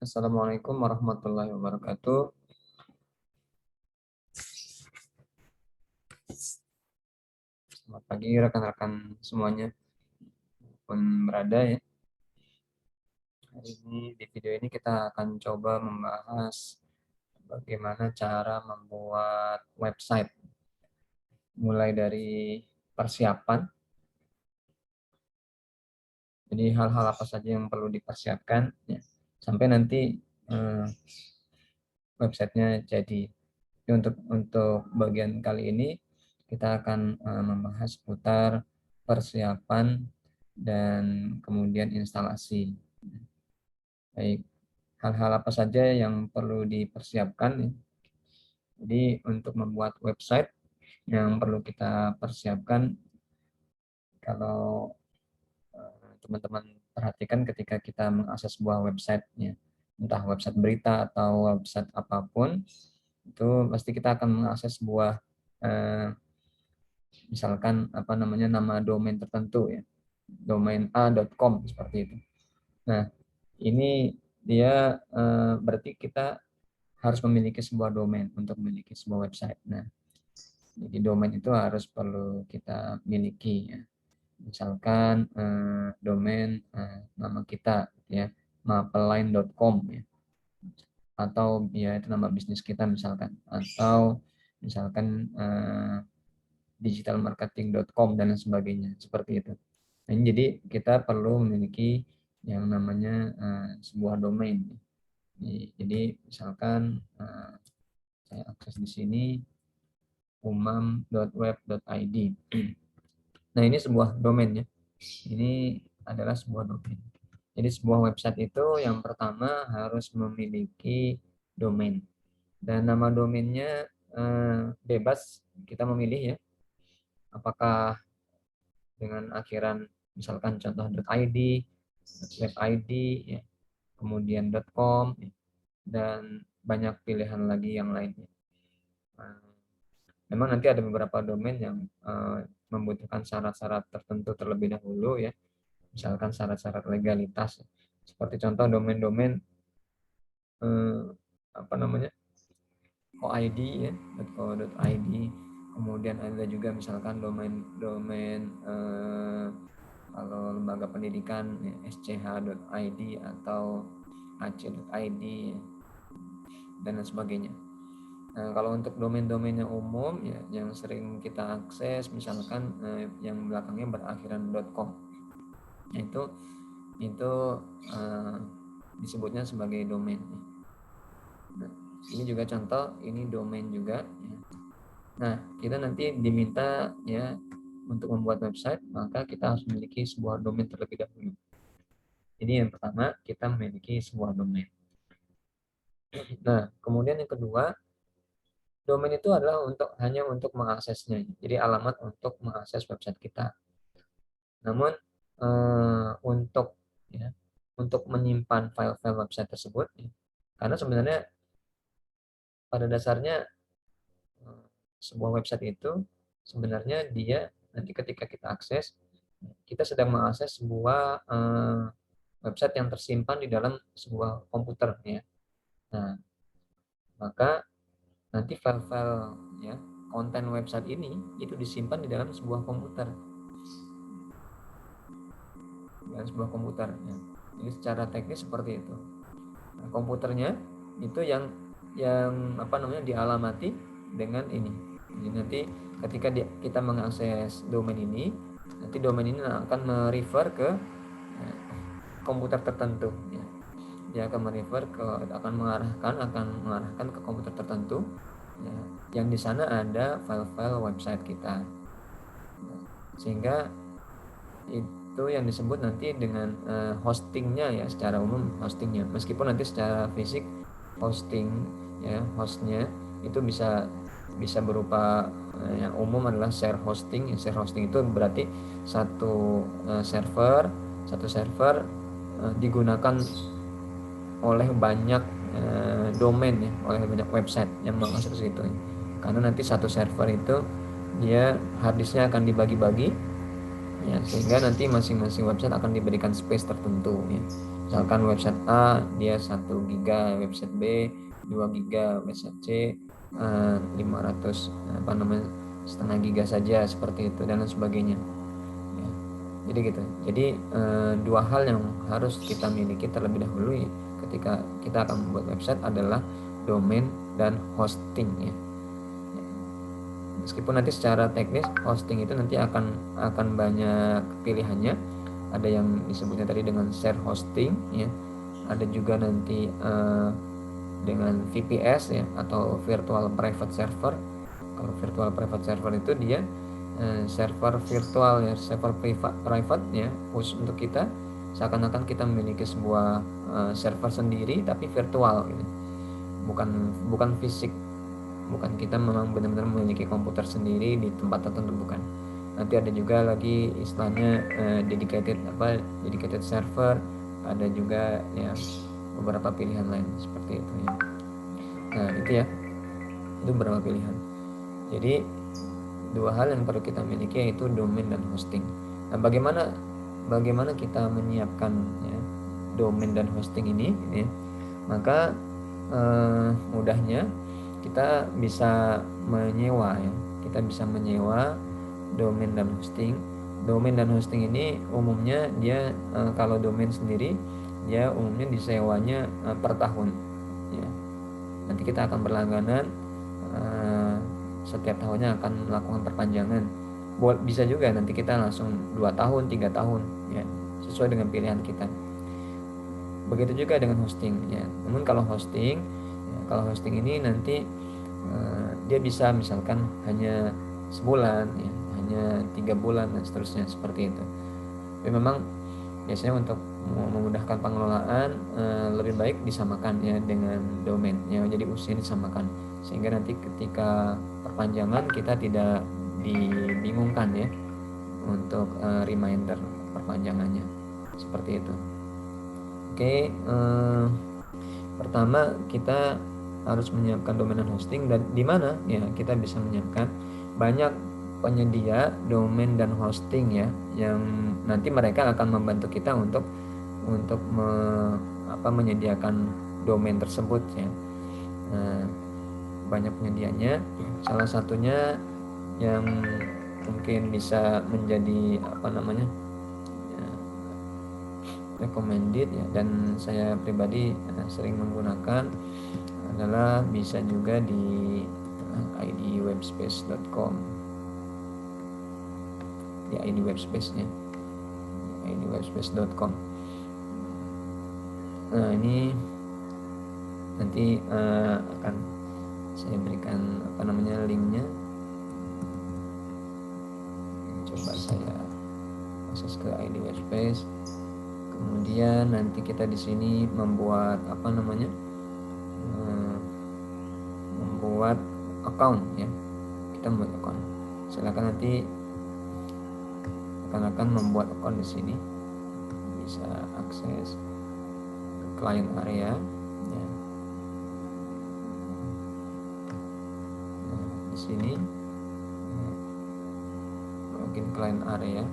Assalamualaikum warahmatullahi wabarakatuh. Selamat pagi rekan-rekan semuanya pun berada ya. Hari ini di video ini kita akan coba membahas bagaimana cara membuat website, mulai dari persiapan. Jadi hal-hal apa saja yang perlu dipersiapkan ya, sampai nanti websitenya jadi. Untuk bagian kali ini kita akan membahas seputar persiapan dan kemudian instalasi. Baik, hal-hal apa saja yang perlu dipersiapkan ya. Jadi untuk membuat website yang perlu kita persiapkan, kalau teman-teman perhatikan ketika kita mengakses sebuah website ya, entah website berita atau website apapun, itu pasti kita akan mengakses sebuah misalkan nama domain tertentu ya, domain a.com seperti itu. Nah, ini dia berarti kita harus memiliki sebuah domain untuk memiliki sebuah website. Nah, jadi domain itu harus perlu kita miliki ya. Misalkan domain nama kita ya, mapeline.com ya. Atau ya itu nama bisnis kita misalkan, atau misalkan digitalmarketing.com dan lain sebagainya seperti itu. Nah, jadi kita perlu memiliki yang namanya sebuah domain. Jadi misalkan saya akses di sini umam.web.id. Nah, ini sebuah domain ya. Ini adalah sebuah domain. Jadi sebuah website itu yang pertama harus memiliki domain. Dan nama domainnya bebas kita memilih ya. Apakah dengan akhiran misalkan contoh .id, web.id ya, kemudian .com ya, dan banyak pilihan lagi yang lainnya. Memang nanti ada beberapa domain yang membutuhkan syarat-syarat tertentu terlebih dahulu ya, misalkan syarat-syarat legalitas seperti contoh domain-domain .oid ya, .co.id, kemudian ada juga misalkan domain kalau lembaga pendidikan ya, sch.id atau ac.id ya, dan lain sebagainya. Nah, kalau untuk domain-domain yang umum ya, yang sering kita akses misalkan yang belakangnya berakhiran .com, itu disebutnya sebagai domain. Nah, ini juga contoh, ini domain juga ya. Nah, kita nanti diminta ya untuk membuat website, maka kita harus memiliki sebuah domain terlebih dahulu. Jadi yang pertama kita memiliki sebuah domain. Nah, kemudian yang kedua, domain itu adalah hanya untuk mengaksesnya. Jadi alamat untuk mengakses website kita. Namun untuk menyimpan file-file website tersebut, karena sebenarnya pada dasarnya sebuah website itu sebenarnya dia nanti ketika kita akses, kita sedang mengakses sebuah website yang tersimpan di dalam sebuah komputer ya. Nah, maka nanti file-file ya, konten website ini itu disimpan di dalam sebuah komputer. Dalam sebuah komputer ya. Jadi secara teknis seperti itu. Nah, komputernya itu yang dialamati dengan ini. Jadi nanti ketika kita mengakses domain ini, nanti domain ini akan merefer ke komputer tertentu ya. Dia akan mengarahkan ke komputer tertentu ya, yang di sana ada file-file website kita. Sehingga itu yang disebut nanti dengan hostingnya ya, secara umum hostingnya. Meskipun nanti secara fisik hosting ya, hostnya itu bisa berupa yang umum adalah share hosting. Share hosting itu berarti satu server digunakan oleh banyak domain ya, oleh banyak website yang mengakses itu ya. Karena nanti satu server itu dia harddisknya akan dibagi-bagi ya, sehingga nanti masing-masing website akan diberikan space tertentu ya. Misalkan website A dia 1 giga, website B 2 giga, website C 500 setengah giga saja, seperti itu dan lain sebagainya ya. Jadi gitu. Jadi dua hal yang harus kita miliki terlebih dahulu ketika kita akan membuat website adalah domain dan hosting ya. Meskipun nanti secara teknis hosting itu nanti akan banyak pilihannya. Ada yang disebutnya tadi dengan share hosting ya. Ada juga nanti dengan VPS ya, atau virtual private server. Kalau virtual private server itu dia server virtual ya, server private ya, khusus untuk kita, seakan-akan kita memiliki sebuah server sendiri tapi virtual gitu. Bukan fisik, bukan kita memang benar-benar memiliki komputer sendiri di tempat tertentu, bukan. Nanti ada juga lagi istilahnya dedicated server, ada juga ya beberapa pilihan lain seperti itu ya. Nah itu beberapa pilihan. Jadi dua hal yang perlu kita miliki yaitu domain dan hosting. Nah bagaimana kita menyiapkan ya, domain dan hosting ini ya? Maka mudahnya kita bisa menyewa ya. Kita bisa menyewa domain dan hosting. Domain dan hosting ini umumnya dia kalau domain sendiri dia umumnya disewanya per tahun ya. Nanti kita akan berlangganan, setiap tahunnya akan melakukan perpanjangan. Bisa juga nanti kita langsung 2 tahun 3 tahun ya, sesuai dengan pilihan kita. Begitu juga dengan hosting ya. Namun kalau hosting ini nanti dia bisa misalkan hanya sebulan ya, hanya 3 bulan dan seterusnya seperti itu. Tapi memang biasanya untuk memudahkan pengelolaan lebih baik disamakan ya dengan domain ya, jadi usia disamakan sehingga nanti ketika perpanjangan kita tidak dibingungkan ya untuk reminder perpanjangannya seperti itu. Oke, pertama kita harus menyiapkan domain dan hosting, dan di mana ya kita bisa menyiapkan banyak penyedia domain dan hosting ya, yang nanti mereka akan membantu kita untuk menyediakan domain tersebut ya. Banyak penyedianya. Salah satunya yang mungkin bisa menjadi recommended ya, dan saya pribadi sering menggunakan adalah bisa juga di idwebspace.com ya, idwebspace-nya idwebspace.com. Nah ini nanti akan saya berikan linknya. Coba saya akses ke idwebspace. Kemudian nanti kita di sini membuat membuat account ya. Kita membuat account. Silakan nanti akan membuat account di sini. Bisa akses ke client area ya. Nah, di sini login client area.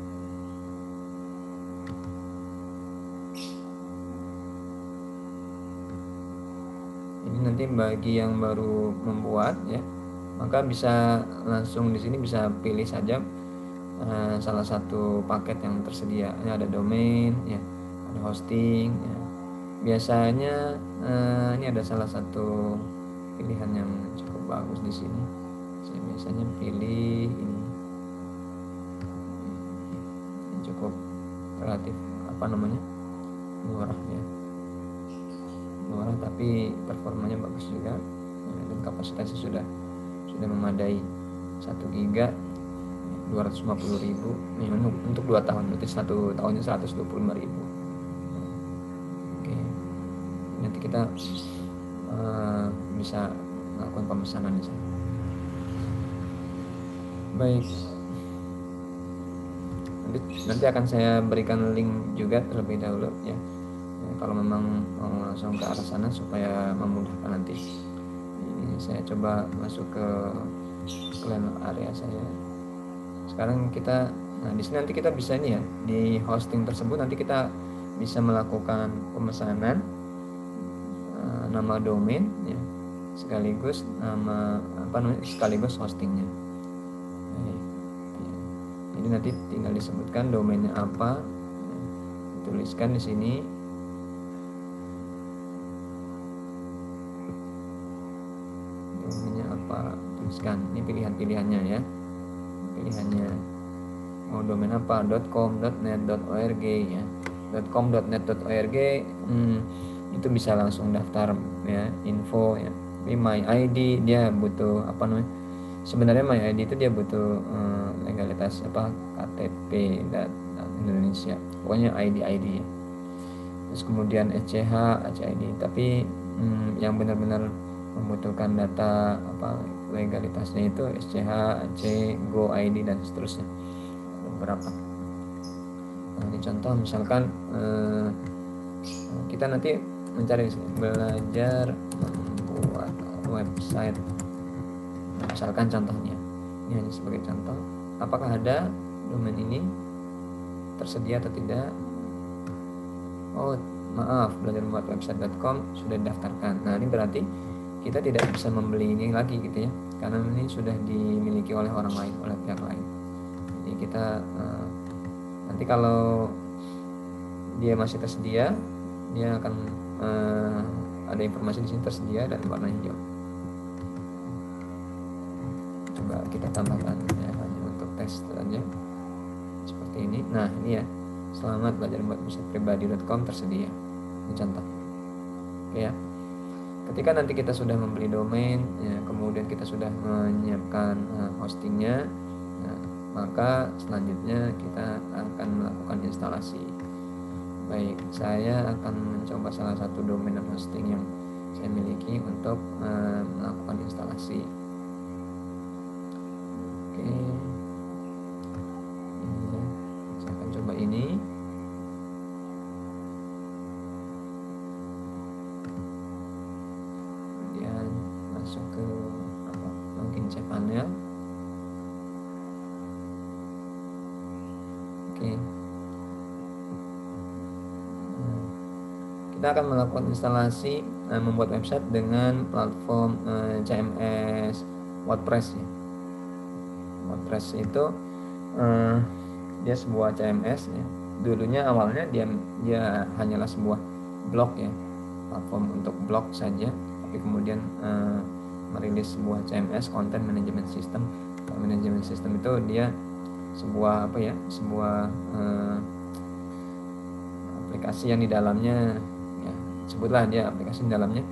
Nanti bagi yang baru membuat ya, maka bisa langsung di sini bisa pilih saja salah satu paket yang tersedia. Ini ada domain ya, ada hosting ya. Biasanya ini ada salah satu pilihan yang cukup bagus di sini. Saya biasanya pilih ini, cukup relatif murah ya, tapi performanya bagus juga ya, dan kapasitasnya sudah memadai. 1 giga 250.000 ya, untuk 2 tahun, berarti 1 tahunnya 125.000. Oke, nanti kita bisa melakukan pemesanan di sana. Baik, nanti akan saya berikan link juga terlebih dahulu ya, kalau memang mau langsung ke arah sana supaya memudahkan nanti. Ini saya coba masuk ke client area saya. Sekarang kita di sini nanti kita bisa ini ya, di hosting tersebut nanti kita bisa melakukan pemesanan nama domain ya, sekaligus nama sekaligus hostingnya. Jadi nanti tinggal disebutkan domainnya apa, tuliskan di sini. Domainnya apa, tuliskan. Ini pilihannya ya. Pilihannya mau domain apa, .com, .net, .org ya. .com, .net, .org itu bisa langsung daftar ya, info ya. Tapi MyID dia butuh apa namanya? Sebenarnya MyID itu dia butuh legalitas KTP dan Indonesia. Pokoknya ID ya. Terus kemudian SCH, ID. Tapi yang benar-benar membutuhkan data legalitasnya itu SCH, AC, Go ID dan seterusnya. Beberapa. Nah, ini contoh misalkan kita nanti mencari belajar membuat website. Misalkan contohnya, ini hanya sebagai contoh, apakah ada domain ini tersedia atau tidak? Oh maaf, belajar membuat website.com sudah didaftarkan. Nah ini berarti kita tidak bisa membeli ini lagi gitu ya, karena ini sudah dimiliki oleh orang lain, oleh pihak lain. Jadi kita nanti kalau dia masih tersedia, dia akan ada informasi di sini tersedia dan warna hijau. Coba kita tambahkan ya, hanya untuk tes saja seperti ini. Nah ini ya, selamat belajar membuat website pribadi.com tersedia. Ini contoh. Oke ya. Ketika nanti kita sudah membeli domain ya, kemudian kita sudah menyiapkan hostingnya, nah, maka selanjutnya kita akan melakukan instalasi. Baik, saya akan mencoba salah satu domain dan hosting yang saya miliki untuk melakukan instalasi. Oke, saya akan coba ini. Kemudian masuk ke login cPanel. Oke. Kita akan melakukan instalasi membuat website dengan platform CMS WordPress ya. WordPress itu dia sebuah CMS ya. Dulunya awalnya dia hanyalah sebuah blog ya, platform untuk blog saja, tapi kemudian merilis sebuah CMS, Content Management System. Management System itu dia sebuah sebuah aplikasi yang di dalamnya ya, sebutlah dia aplikasi di dalamnya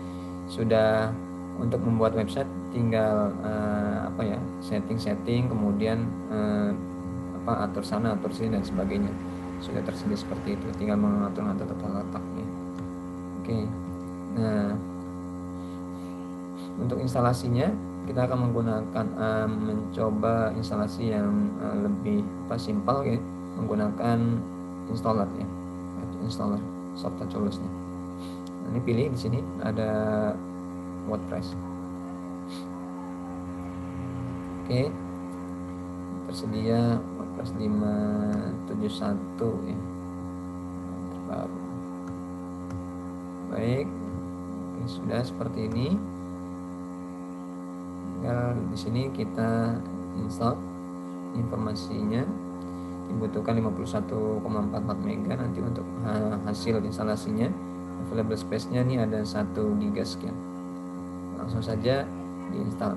sudah untuk membuat website tinggal setting, kemudian atur sana atur sini dan sebagainya, sudah tersedia seperti itu, tinggal mengatur tata letaknya. Oke. Nah, untuk instalasinya kita akan menggunakan mencoba instalasi yang lebih simpel ya, menggunakan installer ya, installer software tools-nya. Nah, ini pilih di sini ada WordPress. Oke, tersedia WordPress 5.7.1 ya, terbaru. Baik, oke, sudah seperti ini. Tinggal di sini kita install informasinya, dibutuhkan 51,44 MB nanti untuk hasil instalasinya. Available space-nya ini ada 1 GB sekian. Langsung saja diinstal.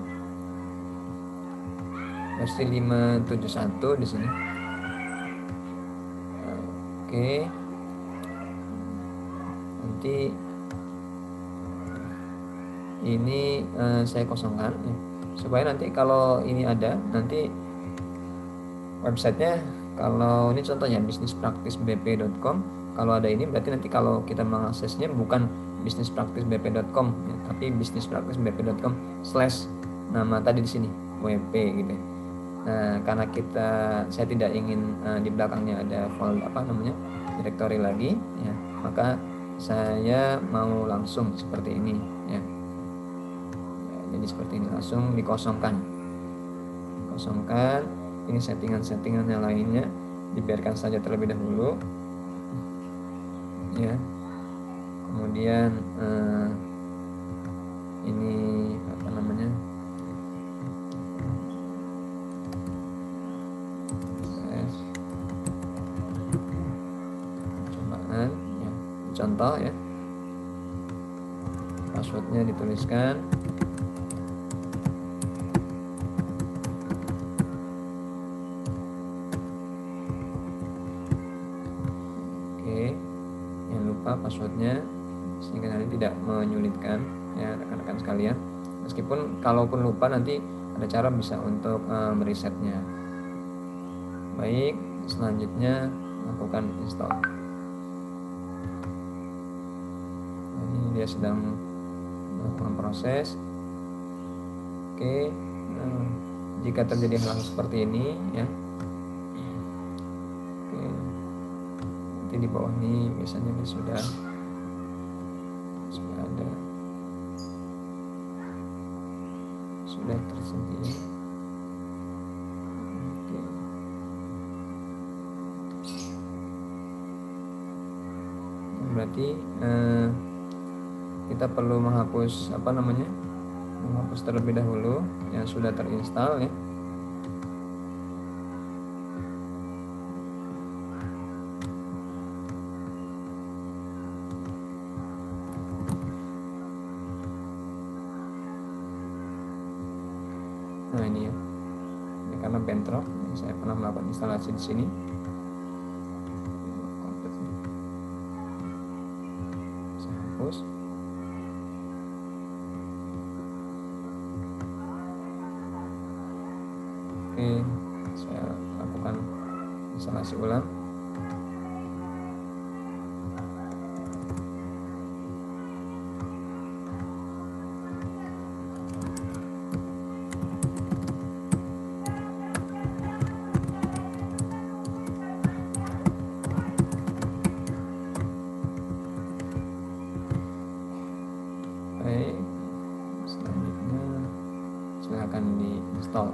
Versi 5.7.1 di sini. Oke. Nanti ini saya kosongkan ya, supaya nanti kalau ini ada, nanti websitenya, kalau ini contohnya businesspracticebp.com, kalau ada ini berarti nanti kalau kita mengaksesnya bukan businesspracticebp.com ya, tapi businesspracticebp.com/ nama tadi di sini wp gitu. Nah, karena saya tidak ingin di belakangnya ada folder directory lagi ya, maka saya mau langsung seperti ini ya. Jadi seperti ini, langsung dikosongkan. Ini settingan yang lainnya dibiarkan saja terlebih dahulu. ya. Kemudian ini apa namanya, cobaan ya, contoh ya, passwordnya dituliskan. Oke, jangan lupa passwordnya sehingga nanti tidak menyulitkan ya rekan-rekan sekalian. Meskipun kalaupun lupa nanti ada cara bisa untuk meresetnya. Baik, selanjutnya lakukan install. Ini dia sedang melakukan proses. Oke, jika terjadi hal seperti ini ya, oke, nanti di bawah ini biasanya sudah ada, sudah tersedia. Oke. Berarti kita perlu menghapus apa namanya, menghapus terlebih dahulu yang sudah terinstall ya. Nah ini ya, ini karena bentrok, saya pernah melakukan instalasi di sini. Saya hapus. Oke, saya lakukan instalasi ulang. Baik, selanjutnya silakan diinstal.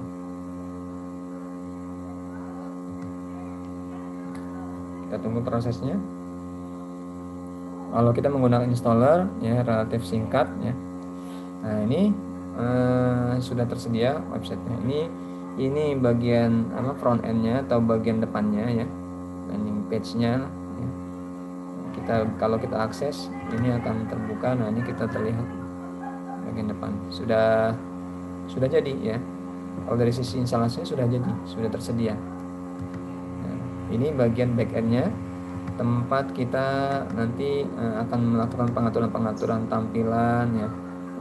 Kita tunggu prosesnya. Kalau kita menggunakan installer ya relatif singkat ya. Nah ini sudah tersedia websitenya. Ini bagian apa, front endnya atau bagian depannya ya, landing page-nya ya. Kalau kita akses ini akan terbuka. Nah ini kita terlihat bagian depan sudah jadi ya. Kalau dari sisi instalasinya sudah jadi, sudah tersedia. Nah, ini bagian backendnya, tempat kita nanti akan melakukan pengaturan tampilan ya,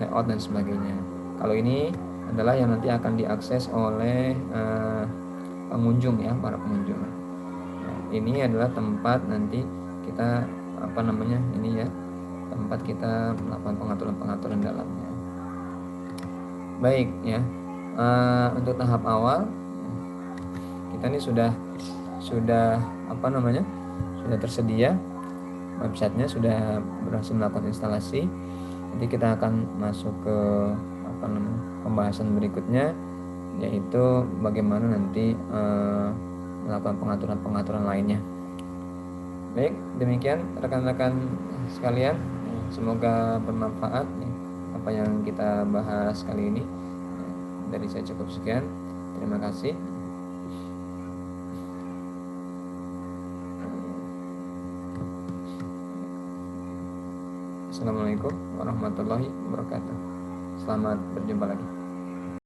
layout dan sebagainya. Kalau ini adalah yang nanti akan diakses oleh pengunjung ya, para pengunjung. Nah, ini adalah tempat nanti kita apa namanya, ini ya, tempat kita melakukan pengaturan dalamnya. Baik ya, untuk tahap awal kita ini sudah apa namanya, sudah tersedia websitenya, sudah berhasil melakukan instalasi. Nanti kita akan masuk ke apa namanya, pembahasan berikutnya, yaitu bagaimana nanti melakukan pengaturan lainnya. Baik, demikian rekan-rekan sekalian, semoga bermanfaat apa yang kita bahas kali ini. Dari saya cukup sekian, terima kasih. Assalamualaikum warahmatullahi wabarakatuh. Selamat berjumpa lagi.